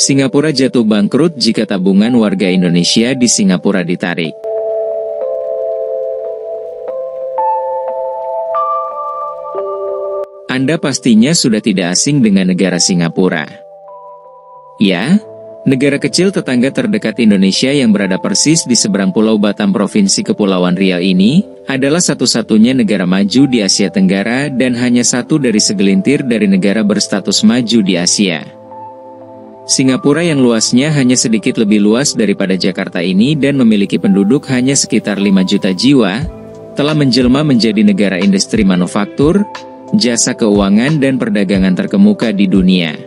Singapura jatuh bangkrut jika tabungan warga Indonesia di Singapura ditarik. Anda pastinya sudah tidak asing dengan negara Singapura. Ya, negara kecil tetangga terdekat Indonesia yang berada persis di seberang Pulau Batam Provinsi Kepulauan Riau ini, adalah satu-satunya negara maju di Asia Tenggara dan hanya satu dari segelintir dari negara berstatus maju di Asia. Singapura yang luasnya hanya sedikit lebih luas daripada Jakarta ini dan memiliki penduduk hanya sekitar 5 juta jiwa, telah menjelma menjadi negara industri manufaktur, jasa keuangan dan perdagangan terkemuka di dunia.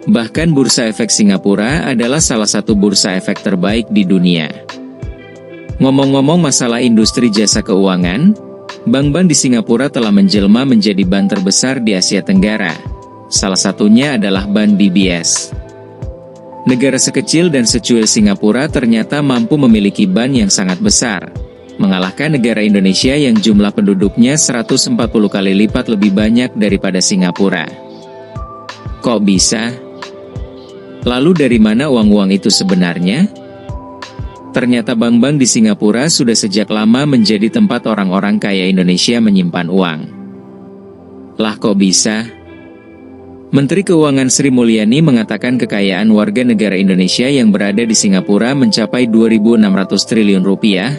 Bahkan Bursa Efek Singapura adalah salah satu bursa efek terbaik di dunia. Ngomong-ngomong masalah industri jasa keuangan, bank-bank di Singapura telah menjelma menjadi bank terbesar di Asia Tenggara. Salah satunya adalah Bank DBS. Negara sekecil dan secuil Singapura ternyata mampu memiliki bank yang sangat besar, mengalahkan negara Indonesia yang jumlah penduduknya 140 kali lipat lebih banyak daripada Singapura. Kok bisa? Lalu dari mana uang-uang itu sebenarnya? Ternyata bank-bank di Singapura sudah sejak lama menjadi tempat orang-orang kaya Indonesia menyimpan uang. Lah kok bisa? Menteri Keuangan Sri Mulyani mengatakan kekayaan warga negara Indonesia yang berada di Singapura mencapai 2.600 triliun rupiah,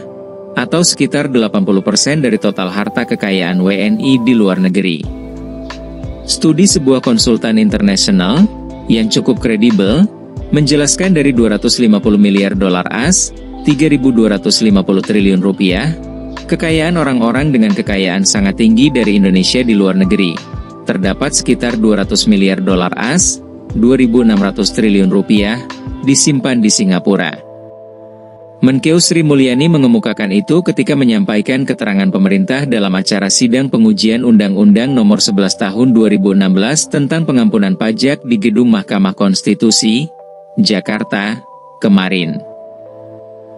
atau sekitar 80% dari total harta kekayaan WNI di luar negeri. Studi sebuah konsultan internasional, yang cukup kredibel, menjelaskan dari 250 miliar dolar AS, 3.250 triliun rupiah, kekayaan orang-orang dengan kekayaan sangat tinggi dari Indonesia di luar negeri. Terdapat sekitar 200 miliar dolar AS, 2.600 triliun rupiah, disimpan di Singapura. Menkeu Sri Mulyani mengemukakan itu ketika menyampaikan keterangan pemerintah dalam acara sidang pengujian Undang-Undang Nomor 11 Tahun 2016 tentang pengampunan pajak di Gedung Mahkamah Konstitusi, Jakarta, kemarin.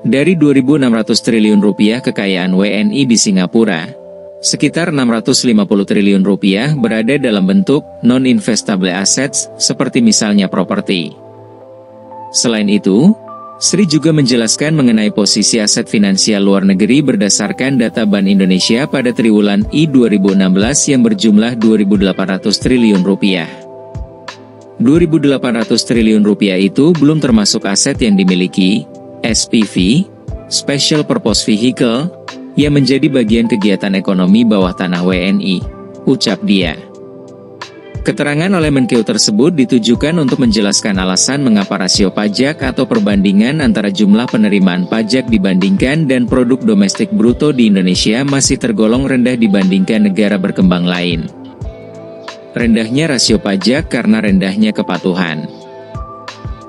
Dari 2.600 triliun rupiah kekayaan WNI di Singapura, sekitar 650 triliun rupiah berada dalam bentuk non-investable assets, seperti misalnya properti. Selain itu, Sri juga menjelaskan mengenai posisi aset finansial luar negeri berdasarkan data Bank Indonesia pada triwulan I 2016 yang berjumlah 2.800 triliun rupiah. 2.800 triliun rupiah itu belum termasuk aset yang dimiliki, SPV, Special Purpose Vehicle, yang menjadi bagian kegiatan ekonomi bawah tanah WNI, ucap dia. Keterangan oleh Menkeu tersebut ditujukan untuk menjelaskan alasan mengapa rasio pajak atau perbandingan antara jumlah penerimaan pajak dibandingkan dan produk domestik bruto di Indonesia masih tergolong rendah dibandingkan negara berkembang lain. Rendahnya rasio pajak karena rendahnya kepatuhan.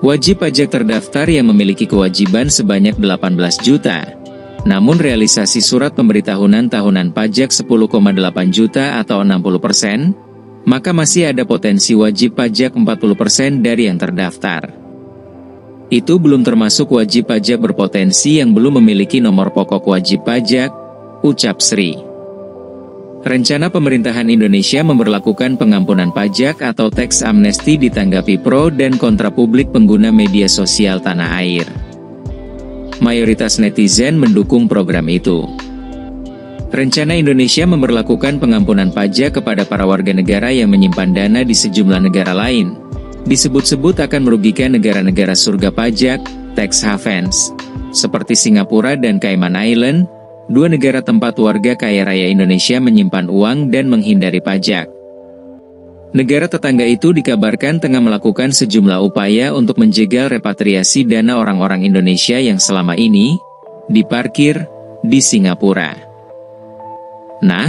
Wajib pajak terdaftar yang memiliki kewajiban sebanyak 18 juta. Namun realisasi surat pemberitahuan tahunan pajak 10,8 juta atau 60%, maka masih ada potensi wajib pajak 40% dari yang terdaftar. Itu belum termasuk wajib pajak berpotensi yang belum memiliki nomor pokok wajib pajak, ucap Sri. Rencana pemerintahan Indonesia memberlakukan pengampunan pajak atau tax amnesty ditanggapi pro dan kontra publik pengguna media sosial tanah air. Mayoritas netizen mendukung program itu. Rencana Indonesia memberlakukan pengampunan pajak kepada para warga negara yang menyimpan dana di sejumlah negara lain. Disebut-sebut akan merugikan negara-negara surga pajak, tax havens, seperti Singapura dan Cayman Island, dua negara tempat warga kaya raya Indonesia menyimpan uang dan menghindari pajak. Negara tetangga itu dikabarkan tengah melakukan sejumlah upaya untuk menjegal repatriasi dana orang-orang Indonesia yang selama ini diparkir di Singapura. Nah,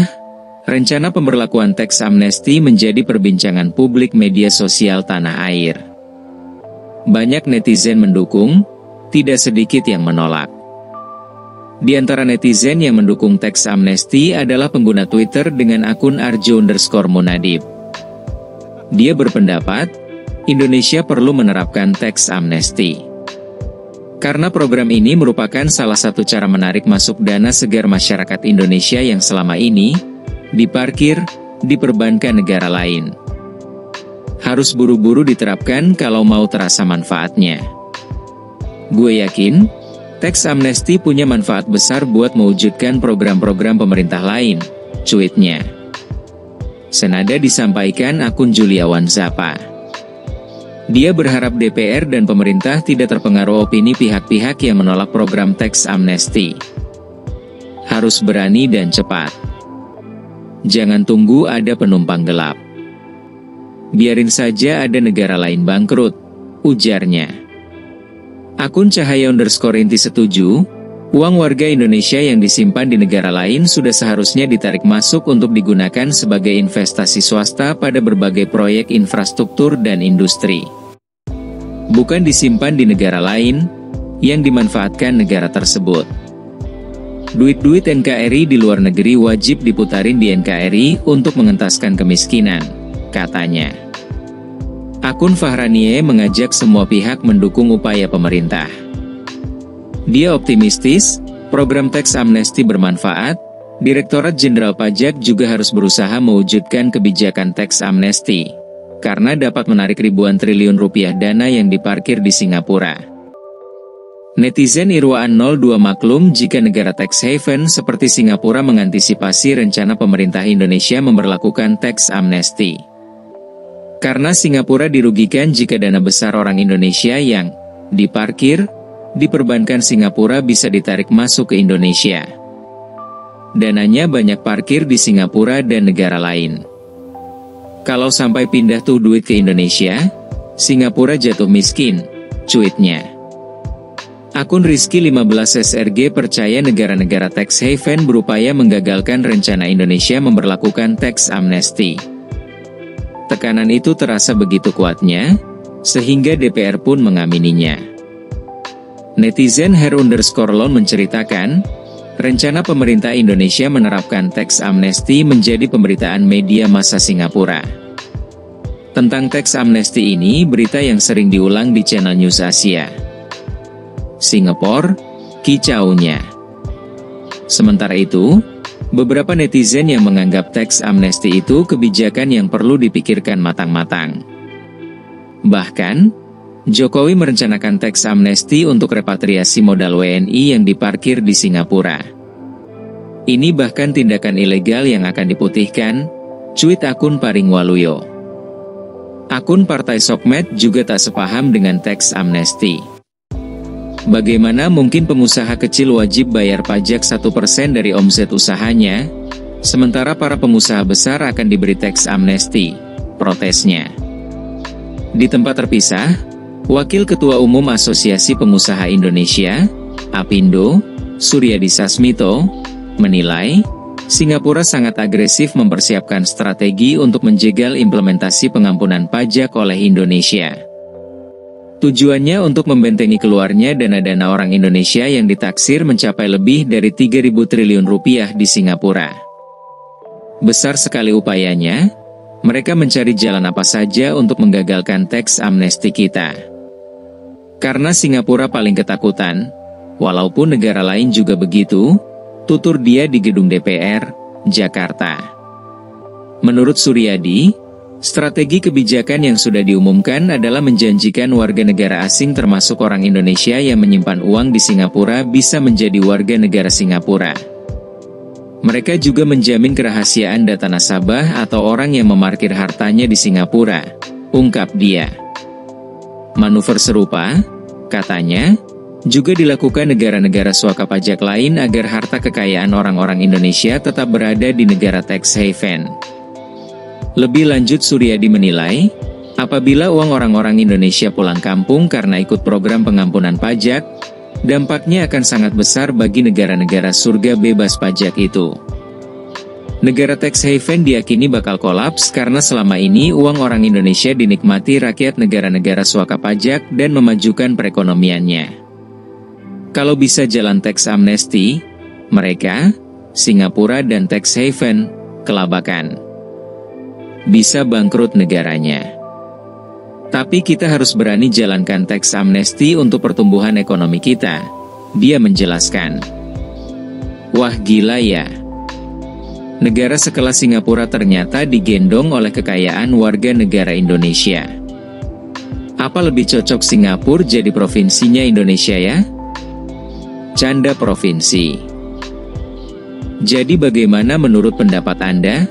rencana pemberlakuan tax amnesty menjadi perbincangan publik media sosial tanah air. Banyak netizen mendukung, tidak sedikit yang menolak. Di antara netizen yang mendukung tax amnesty adalah pengguna Twitter dengan akun @arjo_munadip. Dia berpendapat, Indonesia perlu menerapkan tax amnesty. Karena program ini merupakan salah satu cara menarik masuk dana segar masyarakat Indonesia yang selama ini diparkir, diperbankan negara lain. Harus buru-buru diterapkan kalau mau terasa manfaatnya. Gue yakin, teks amnesti punya manfaat besar buat mewujudkan program-program pemerintah lain, cuitnya. Senada disampaikan akun Juliawan Zapa. Dia berharap DPR dan pemerintah tidak terpengaruh opini pihak-pihak yang menolak program teks amnesti. Harus berani dan cepat. Jangan tunggu ada penumpang gelap. Biarin saja ada negara lain bangkrut, ujarnya. Akun Cahaya_Inti setuju, uang warga Indonesia yang disimpan di negara lain sudah seharusnya ditarik masuk untuk digunakan sebagai investasi swasta pada berbagai proyek infrastruktur dan industri. Bukan disimpan di negara lain, yang dimanfaatkan negara tersebut. Duit-duit NKRI di luar negeri wajib diputarin di NKRI untuk mengentaskan kemiskinan, katanya. Akun Fahranie mengajak semua pihak mendukung upaya pemerintah. Dia optimistis, program teks amnesti bermanfaat, Direktorat Jenderal Pajak juga harus berusaha mewujudkan kebijakan teks amnesti, karena dapat menarik ribuan triliun rupiah dana yang diparkir di Singapura. Netizen Irwaan 02 maklum jika negara tax haven seperti Singapura mengantisipasi rencana pemerintah Indonesia memberlakukan teks amnesti. Karena Singapura dirugikan jika dana besar orang Indonesia yang diparkir di perbankan Singapura bisa ditarik masuk ke Indonesia. Dananya banyak parkir di Singapura dan negara lain. Kalau sampai pindah tuh duit ke Indonesia, Singapura jatuh miskin, cuitnya. Akun Rizky 15 SRG percaya negara-negara tax haven berupaya menggagalkan rencana Indonesia memberlakukan teks amnesti. Tekanan itu terasa begitu kuatnya, sehingga DPR pun mengamininya. Netizen Her_Lon menceritakan, rencana pemerintah Indonesia menerapkan teks amnesti menjadi pemberitaan media massa Singapura. Tentang teks amnesti ini berita yang sering diulang di channel News Asia. Singapura, kicaunya. Sementara itu, beberapa netizen yang menganggap teks amnesti itu kebijakan yang perlu dipikirkan matang-matang. Bahkan, Jokowi merencanakan teks amnesti untuk repatriasi modal WNI yang diparkir di Singapura. Ini bahkan tindakan ilegal yang akan diputihkan, cuit akun Paring Waluyo. Akun Partai Sokmed juga tak sepaham dengan teks amnesti. Bagaimana mungkin pengusaha kecil wajib bayar pajak 1% dari omset usahanya, sementara para pengusaha besar akan diberi teks amnesti, protesnya. Di tempat terpisah, Wakil Ketua Umum Asosiasi Pengusaha Indonesia, APindo, Suryadi Sasmito, menilai, Singapura sangat agresif mempersiapkan strategi untuk menjegal implementasi pengampunan pajak oleh Indonesia. Tujuannya untuk membentengi keluarnya dana-dana orang Indonesia yang ditaksir mencapai lebih dari 3.000 triliun rupiah di Singapura. Besar sekali upayanya, mereka mencari jalan apa saja untuk menggagalkan teks amnesti kita. Karena Singapura paling ketakutan, walaupun negara lain juga begitu, tutur dia di gedung DPR, Jakarta. Menurut Suryadi, strategi kebijakan yang sudah diumumkan adalah menjanjikan warga negara asing termasuk orang Indonesia yang menyimpan uang di Singapura bisa menjadi warga negara Singapura. Mereka juga menjamin kerahasiaan data nasabah atau orang yang memarkir hartanya di Singapura, ungkap dia. Manuver serupa, katanya, juga dilakukan negara-negara suaka pajak lain agar harta kekayaan orang-orang Indonesia tetap berada di negara tax haven. Lebih lanjut Suryadi menilai, apabila uang orang-orang Indonesia pulang kampung karena ikut program pengampunan pajak, dampaknya akan sangat besar bagi negara-negara surga bebas pajak itu. Negara tax haven diyakini bakal kolaps karena selama ini uang orang Indonesia dinikmati rakyat negara-negara suaka pajak dan memajukan perekonomiannya. Kalau bisa jalan tax amnesti, mereka, Singapura dan tax haven, kelabakan. Bisa bangkrut negaranya. Tapi kita harus berani jalankan teks amnesti untuk pertumbuhan ekonomi kita, dia menjelaskan. Wah gila ya. Negara sekelas Singapura ternyata digendong oleh kekayaan warga negara Indonesia. Apa lebih cocok Singapura jadi provinsinya Indonesia ya? Canda provinsi. Jadi bagaimana menurut pendapat Anda?